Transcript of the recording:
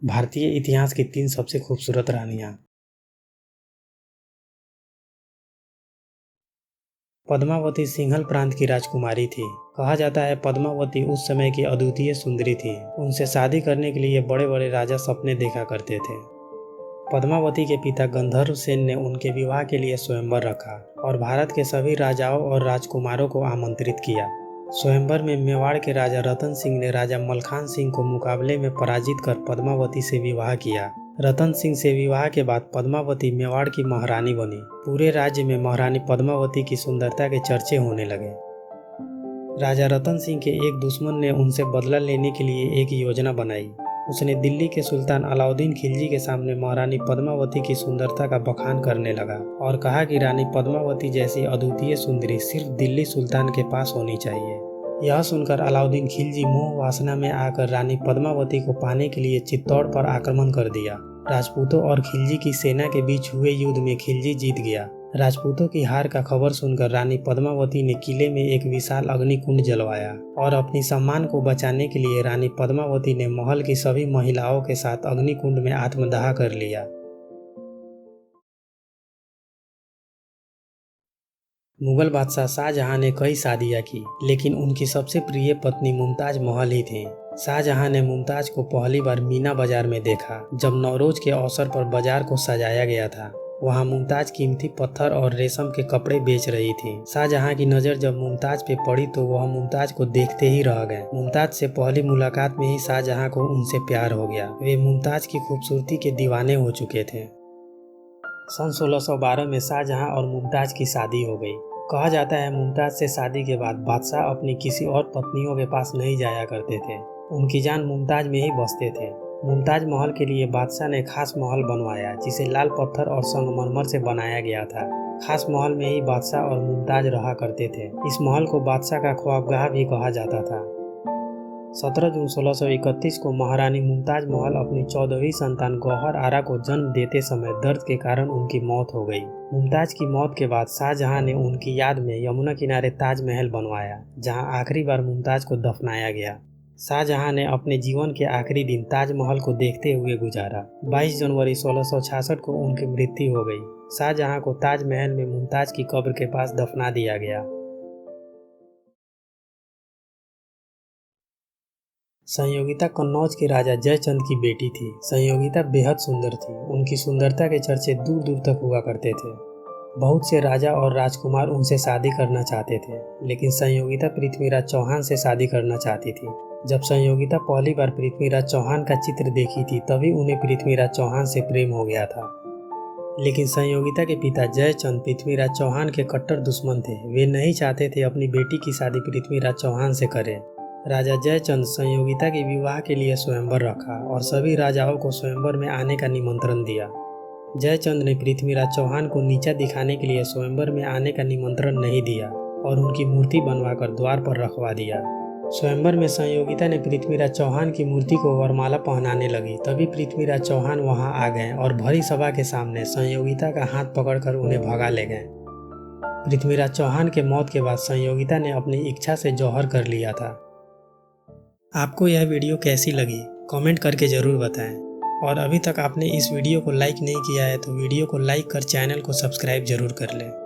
भारतीय इतिहास की 3 सबसे खूबसूरत रानियां। पद्मावती सिंहल प्रांत की राजकुमारी थी। कहा जाता है पद्मावती उस समय की अद्वितीय सुंदरी थी। उनसे शादी करने के लिए बड़े बड़े राजा सपने देखा करते थे। पद्मावती के पिता गंधर्व सेन ने उनके विवाह के लिए स्वयंवर रखा और भारत के सभी राजाओं और राजकुमारों को आमंत्रित किया। स्वयंवर में मेवाड़ के राजा रतन सिंह ने राजा मलखान सिंह को मुकाबले में पराजित कर पद्मावती से विवाह किया। रतन सिंह से विवाह के बाद पद्मावती मेवाड़ की महारानी बनी। पूरे राज्य में महारानी पद्मावती की सुंदरता के चर्चे होने लगे। राजा रतन सिंह के एक दुश्मन ने उनसे बदला लेने के लिए एक योजना बनाई। उसने दिल्ली के सुल्तान अलाउद्दीन खिलजी के सामने महारानी पद्मावती की सुंदरता का बखान करने लगा और कहा कि रानी पद्मावती जैसी अद्वितीय सुंदरी सिर्फ दिल्ली सुल्तान के पास होनी चाहिए। यह सुनकर अलाउद्दीन खिलजी मोह वासना में आकर रानी पद्मावती को पाने के लिए चित्तौड़ पर आक्रमण कर दिया। राजपूतों और खिलजी की सेना के बीच हुए युद्ध में खिलजी जीत गया। राजपूतों की हार का खबर सुनकर रानी पद्मावती ने किले में एक विशाल अग्निकुंड जलवाया और अपनी सम्मान को बचाने के लिए रानी पद्मावती ने महल की सभी महिलाओं के साथ अग्निकुंड में आत्मदाह कर लिया। मुगल बादशाह शाहजहां ने कई शादियां की, लेकिन उनकी सबसे प्रिय पत्नी मुमताज महल ही थी। शाहजहां ने मुमताज को पहली बार मीना बाजार में देखा, जब नौरोज के अवसर पर बाजार को सजाया गया था। वहां मुमताज कीमती पत्थर और रेशम के कपड़े बेच रही थी। शाहजहां की नजर जब मुमताज पे पड़ी तो वह मुमताज को देखते ही रह गए। मुमताज से पहली मुलाकात में ही शाहजहां को उनसे प्यार हो गया। वे मुमताज की खूबसूरती के दीवाने हो चुके थे। सन 1612 में शाहजहां और मुमताज की शादी हो गई। कहा जाता है मुमताज से शादी के बाद बादशाह अपनी किसी और पत्नियों के पास नहीं जाया करते थे। उनकी जान मुमताज में ही बसते थे। मुमताज महल के लिए बादशाह ने खास महल बनवाया, जिसे लाल पत्थर और संगमरमर से बनाया गया था। खास महल में ही बादशाह और मुमताज रहा करते थे। इस महल को बादशाह का ख्वाबगाह भी कहा जाता था। 17 जून 1631 को महारानी मुमताज महल अपनी 14वीं संतान गौहर आरा को जन्म देते समय दर्द के कारण उनकी मौत हो गई। मुमताज की मौत के बाद शाहजहां ने उनकी याद में यमुना किनारे ताजमहल बनवाया, जहां आखिरी बार मुमताज को दफनाया गया। शाहजहां ने अपने जीवन के आखिरी दिन ताजमहल को देखते हुए गुजारा। 22 जनवरी 1666 को उनकी मृत्यु हो गई। शाहजहां को ताजमहल में मुमताज की कब्र के पास दफना दिया गया। संयोगिता कन्नौज के राजा जयचंद की बेटी थी। संयोगिता बेहद सुंदर थी। उनकी सुंदरता के चर्चे दूर दूर तक हुआ करते थे। बहुत से राजा और राजकुमार उनसे शादी करना चाहते थे, लेकिन संयोगिता पृथ्वीराज चौहान से शादी करना चाहती थी। जब संयोगिता पहली बार पृथ्वीराज चौहान का चित्र देखी थी, तभी उन्हें पृथ्वीराज चौहान से प्रेम हो गया था। लेकिन संयोगिता के पिता जयचंद पृथ्वीराज चौहान के कट्टर दुश्मन थे। वे नहीं चाहते थे अपनी बेटी की शादी पृथ्वीराज चौहान से करें। राजा जयचंद संयोगिता के विवाह के लिए स्वयंवर रखा और सभी राजाओं को स्वयंवर में आने का निमंत्रण दिया। जयचंद ने पृथ्वीराज चौहान को नीचा दिखाने के लिए स्वयंवर में आने का निमंत्रण नहीं दिया और उनकी मूर्ति बनवाकर द्वार पर रखवा दिया। स्वयंवर में संयोगिता ने पृथ्वीराज चौहान की मूर्ति को वरमाला पहनाने लगी। तभी पृथ्वीराज चौहान वहां आ गए और भरी सभा के सामने संयोगिता का हाथ पकड़कर उन्हें भगा ले गए। पृथ्वीराज चौहान के मौत के बाद संयोगिता ने अपनी इच्छा से जौहर कर लिया था। आपको यह वीडियो कैसी लगी कमेंट करके ज़रूर बताएं, और अभी तक आपने इस वीडियो को लाइक नहीं किया है तो वीडियो को लाइक कर चैनल को सब्सक्राइब जरूर कर लें।